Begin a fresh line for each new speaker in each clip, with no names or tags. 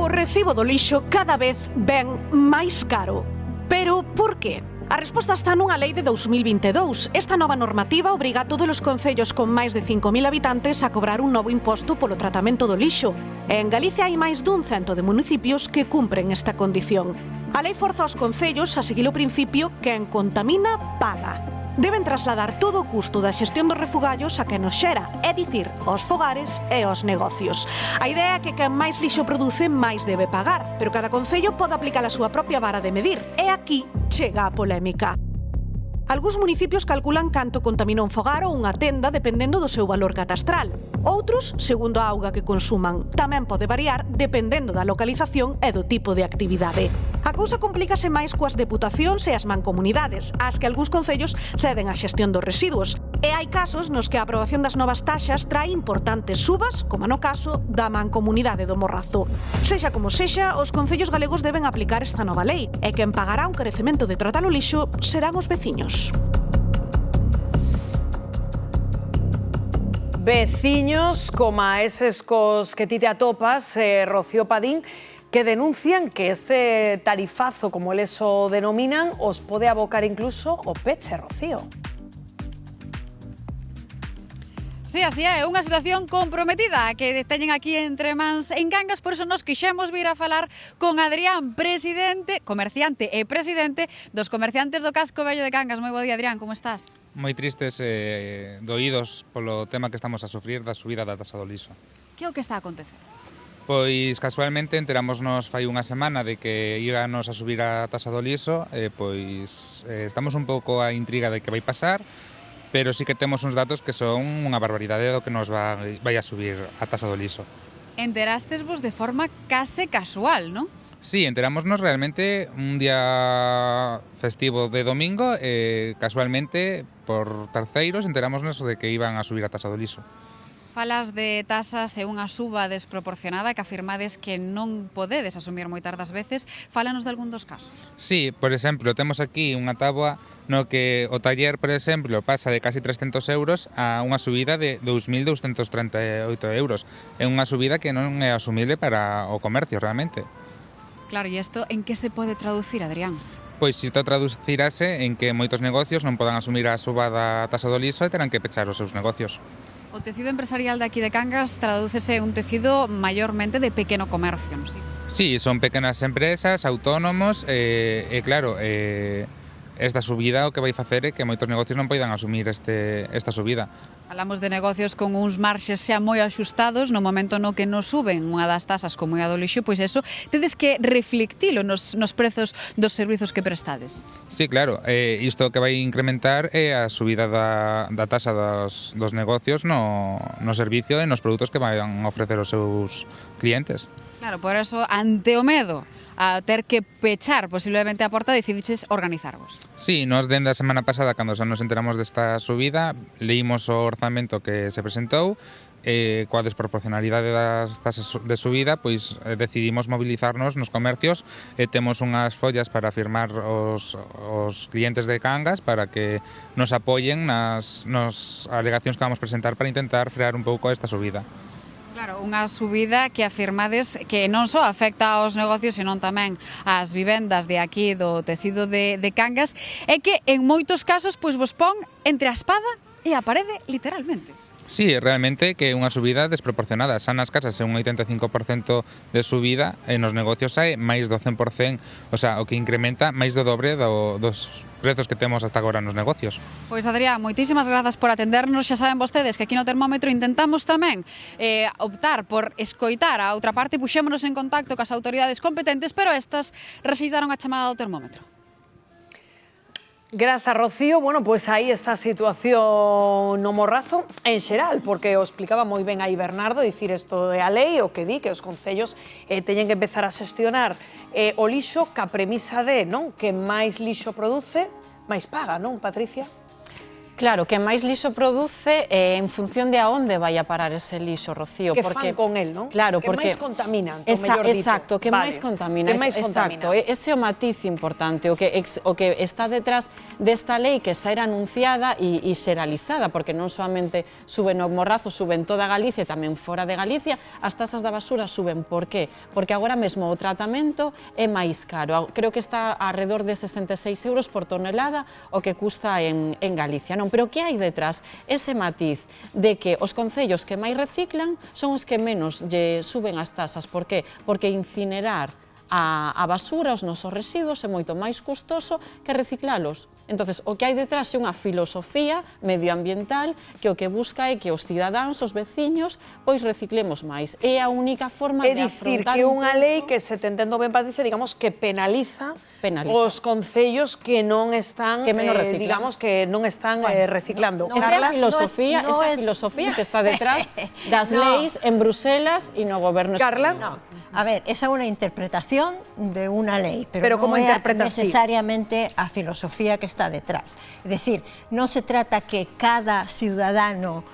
O recibo do lixo cada vez ven máis caro. Pero por que? A resposta está nunha lei de 2022. Esta nova normativa obriga a todos os concellos con máis de 5.000 habitantes a cobrar un novo imposto polo tratamento do lixo. E en Galicia hai máis dun cento de municipios que cumpren esta condición. A lei forza aos concellos a seguir o principio quen contamina, paga. Deben trasladar todo o custo da xestión dos refugallos a quen nos xera, é dicir, aos fogares e aos negocios. A idea é que quen máis lixo produce máis debe pagar, pero cada concello pode aplicar a súa propia vara de medir. E aquí chega a polémica. Algúns municipios calculan canto contamina un fogar ou unha tenda dependendo do seu valor catastral. Outros, segundo a auga que consuman. Tamén pode variar dependendo da localización e do tipo de actividade. A cousa complícase máis coas deputacións e as mancomunidades, ás que algúns concellos ceden a xestión dos residuos. E hai casos nos que a aprobación das novas taxas trae importantes subas, como no caso da mancomunidade do Morrazo. Sexa como sexa, os concellos galegos deben aplicar esta nova lei, e quen pagará un carecemento de tratar o lixo serán os veciños.
Veciños, como a eses cos que ti te atopas, Rocío Padín, que denuncian que este tarifazo, como eles o denominan, os pode abocar incluso o peche, Rocío.
Sí, así é unha situación comprometida que teñen aquí entre mans en Cangas, por iso nos quixemos vir a falar con Adrián, presidente, comerciante e presidente dos comerciantes do Casco Vello de Cangas. Moi bo día, Adrián, como estás?
Moi tristes e doídos polo tema que estamos a sufrir da subida da taxa do lixo.
Que é o que está a acontecer?
Pois casualmente enterámonos fai unha semana de que íbanos a subir a taxa do lixo e pois estamos un pouco a intriga de que vai pasar, pero sí que temos uns datos que son unha barbaridade do que nos vai a subir a taxa do lixo.
Enterastesvos de forma case casual, non?
Sí, enterámonos realmente un día festivo de domingo e casualmente por terceiros enterámonos de que iban a subir a taxa do lixo.
Falas de tasas e unha suba desproporcionada que afirmades que non podedes asumir moitas das veces. Fálanos de algún dos casos.
Sí, por exemplo, temos aquí unha táboa no que o taller, por exemplo, pasa de casi 300 euros a unha subida de 2.238 euros. É unha subida que non é asumible para o comercio, realmente.
Claro, e isto en que se pode traducir, Adrián?
Pois isto traducirase en que moitos negocios non podan asumir a suba da taxa do lixo e terán que pechar os seus negocios.
O tecido empresarial de aquí de Cangas tradúcese un tecido maiormente de pequeno comercio, non?
Sí, son pequenas empresas, autónomos, e claro, esta subida o que vai facer é que moitos negocios non poidan asumir esta subida.
Falamos de negocios con uns marxes xa moi axustados, no momento no que nos suben unha das tasas como é a do lixo, pois eso, tedes que reflectilo nos prezos dos servizos que prestades.
Sí, claro, isto que vai incrementar é a subida da tasa dos negocios no servicio e nos produtos que vai ofrecer os seus clientes.
Claro, por eso, ante o medo a ter que pechar posiblemente a porta, decidiches organizarvos.
Sí, nos dende a semana pasada, cando xa nos enteramos desta subida, leímos o orzamento que se presentou, coa desproporcionalidade das tasas de subida, pois decidimos mobilizarnos nos comercios e temos unhas follas para firmar os clientes de Cangas para que nos apoien nas alegacións que vamos presentar para intentar frear un pouco esta subida.
Claro, unha subida que afirmades que non só afecta aos negocios, senón tamén ás vivendas de aquí do tecido de Cangas, e que en moitos casos pois vos pon entre a espada e a parede, literalmente.
Sí, realmente que é unha subida desproporcionada. Xa nas casas é un 85% de subida e nos negocios hai máis do 100%, o sea, o que incrementa máis do dobre dos prezos que temos hasta agora nos negocios.
Pois Adrián, moitísimas grazas por atendernos. Xa saben vostedes que aquí no Termómetro intentamos tamén optar por escoitar a outra parte e puxémonos en contacto cas autoridades competentes, pero estas rexeitaron a chamada do Termómetro.
Grazas, Rocío. Bueno, pois aí está a situación no Morrazo en xeral, porque o explicaba moi ben aí Bernardo, dicir isto é a lei, o que di que os concellos teñen que empezar a xestionar o lixo ca premisa de, non, que máis lixo produce, máis paga, non, Patricia?
Claro, que máis lixo produce en función de a onde vai a parar ese lixo, Rocío.
Que fan con el, non?
Claro,
que
porque
máis contaminan, mellor dito.
Exacto, que máis contamina. Exacto, ese é o matiz importante, o que está detrás desta lei que xa era anunciada e xeralizada, porque non solamente suben no Morrazo, suben toda Galicia e tamén fora de Galicia, as tasas da basura suben. Por qué? Porque agora mesmo o tratamento é máis caro. Creo que está alrededor de 66 euros por tonelada o que custa en Galicia, non? Pero que hai detrás? Ese matiz de que os concellos que máis reciclan son os que menos lle suben as tasas. Por qué? Porque incinerar a basura, os nosos residuos, é moito máis custoso que reciclalos. Entonces, o que hai detrás é unha filosofía medioambiental que o que busca é que os cidadáns, os veciños, pois reciclemos máis. É a única forma de afrontar...
É dicir, que unha lei que, se te entendo ben, Patricia, digamos que penaliza os concellos que non están, digamos, que non están reciclando.
Esa é a filosofía que está detrás das leis en Bruselas e no goberno
Carla?
español.
A ver, esa é unha interpretación de unha lei,
pero
non é
interpretas
necesariamente a filosofía que está detrás. É dicir, non se trata que cada ciudadano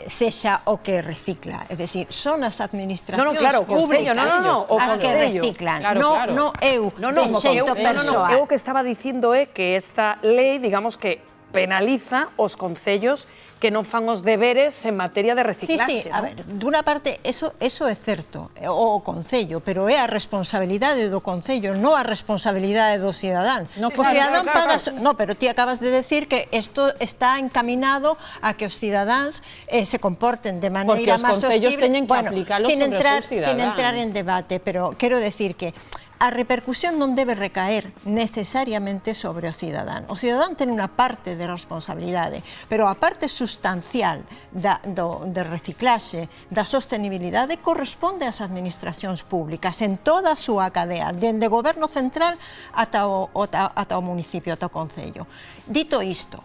sexa o que recicla. É dicir, son as administracións públicas as que reciclan. Non eu, de xeito persoal.
Eu o que estaba dicindo é que esta lei, digamos que penaliza os concellos que non fan os deberes en materia de reciclaxe.
Sí, a ver, dunha parte, eso é certo, o Concello, pero é a responsabilidade do Concello, non a responsabilidade do cidadán. O cidadán paga... No, pero ti acabas de decir que isto está encaminado a que os cidadáns se comporten de maneira máis
Porque os
sostible.
concellos teñen que aplicalo sobre os seus cidadáns.
Sin entrar en debate, pero quero decir que a repercusión non debe recaer necesariamente sobre o cidadán. O cidadán ten unha parte de responsabilidade, pero a parte sustancial de reciclaxe, da sostenibilidade, corresponde ás administracións públicas en toda a súa cadea, dende o goberno central ata o municipio, ata o concello. Dito isto,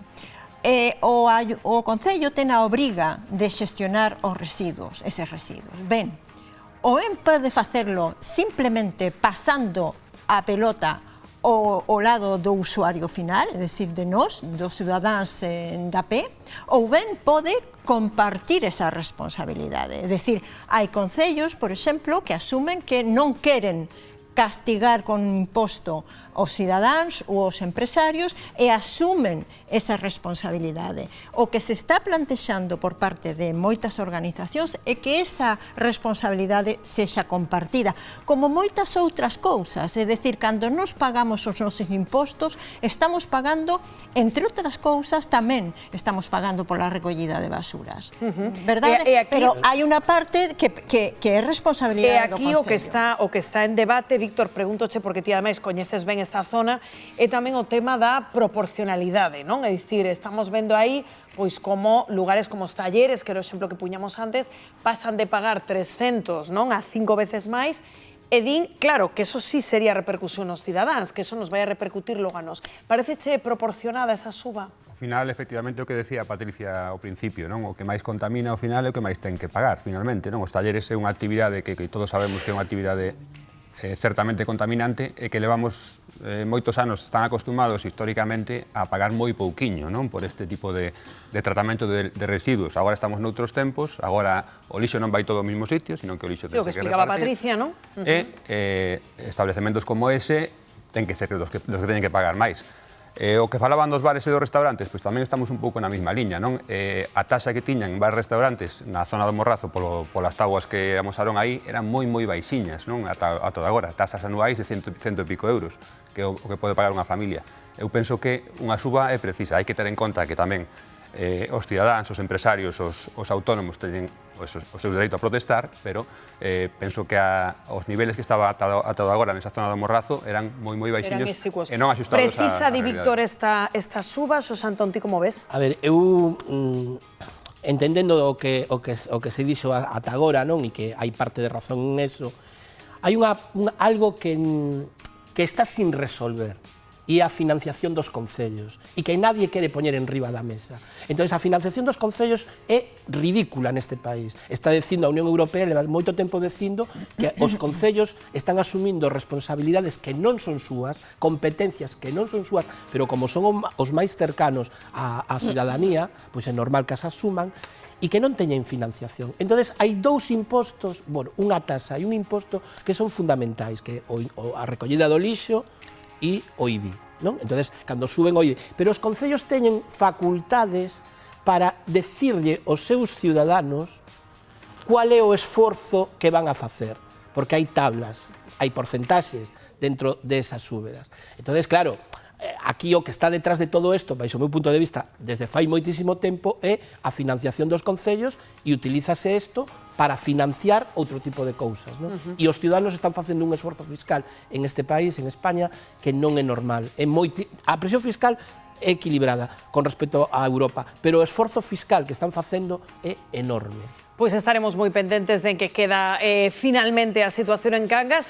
o concello ten a obriga de xestionar os residuos, eses residuos. Ben, o ben pode facerlo simplemente pasando a pelota ao lado do usuario final, é dicir, de nós, dos cidadáns da pé, ou ben pode compartir esa responsabilidade. É dicir, hai concellos, por exemplo, que asumen que non queren castigar con un imposto os cidadáns ou os empresarios e asumen esa responsabilidade. O que se está plantexando por parte de moitas organizacións é que esa responsabilidade sexa compartida, como moitas outras cousas. É dicir, cando nos pagamos os nosos impostos, estamos pagando, entre outras cousas, tamén estamos pagando pola recollida de basuras. Verdade? Pero hai unha parte que é responsabilidade do Concello.
E aquí o que está en debate, Víctor, pregúntoche, porque ti ademais coñeces ben esta zona, é tamén o tema da proporcionalidade, non? É dicir, estamos vendo aí pois como lugares como os talleres, que era o exemplo que puñamos antes, pasan de pagar 300, non, a 5 veces máis, e din, claro, que eso sí sería repercusión nos cidadáns, que eso nos vai a repercutir logo a nos. Pareceche proporcionada esa suba?
Ao final, efectivamente, o que decía Patricia ao principio, non? O que máis contamina ao final é o que máis ten que pagar, finalmente, non? Os talleres é unha actividade que todos sabemos que é unha actividade certamente contaminante e que levamos moitos anos están acostumados históricamente a pagar moi pouquiño, non? Por este tipo de tratamento de residuos. Agora estamos noutros tempos, agora o lixo non vai todo ao mesmo sitio, sino que o lixo ten que repartir.
O que explicaba Patricia, non?
E establecementos como ese ten que ser os que teñen que pagar máis. O que falaban dos bares e dos restaurantes, pois tamén estamos un pouco na mesma liña, non? A taxa que tiñan bares e restaurantes na zona do Morrazo polas tabuas que amosaron aí eran moi baixiñas, non? Ata agora, tasas anuais de cento e pico euros, que é o que pode pagar unha familia. Eu penso que unha suba é precisa, hai que ter en conta que tamén os cidadáns, os empresarios, os autónomos teñen o seu dereito a protestar, pero penso que os niveles que estaba ata agora nesa zona do Morrazo eran moi baixiños e non axustados á realidade.
Precisa, di Víctor, esta suba, Xosantón, ti como ves?
A ver, eu entendendo o que se dixo ata agora, non, e que hai parte de razón en eso, hai algo que está sin resolver. e a financiación dos concellos, e que nadie quere poñer en riba da mesa. Entón, a financiación dos concellos é ridícula neste país. Está dicindo a Unión Europea, leva moito tempo dicindo que os concellos están asumindo responsabilidades que non son súas, competencias que non son súas, pero como son os máis cercanos á cidadanía, pois é normal que as asuman, e que non teñen financiación. Entón, hai dous impostos, unha tasa e un imposto que son fundamentais, que a recollida do lixo e o IBI, non? Entón, cando suben o IBI. Pero os concellos teñen facultades para decirlle aos seus ciudadanos cual é o esforzo que van a facer, porque hai tablas, hai porcentaxes dentro desas súbedas. Entón, claro, aquí o que está detrás de todo isto, baixo o meu punto de vista, desde fai moitísimo tempo, é a financiación dos concellos e utilízase isto para financiar outro tipo de cousas. E os ciudadanos están facendo un esforzo fiscal en este país, en España, que non é normal. A presión fiscal é equilibrada con respecto a Europa, pero o esforzo fiscal que están facendo é enorme.
Pois estaremos moi pendentes de en que queda finalmente a situación en Cangas.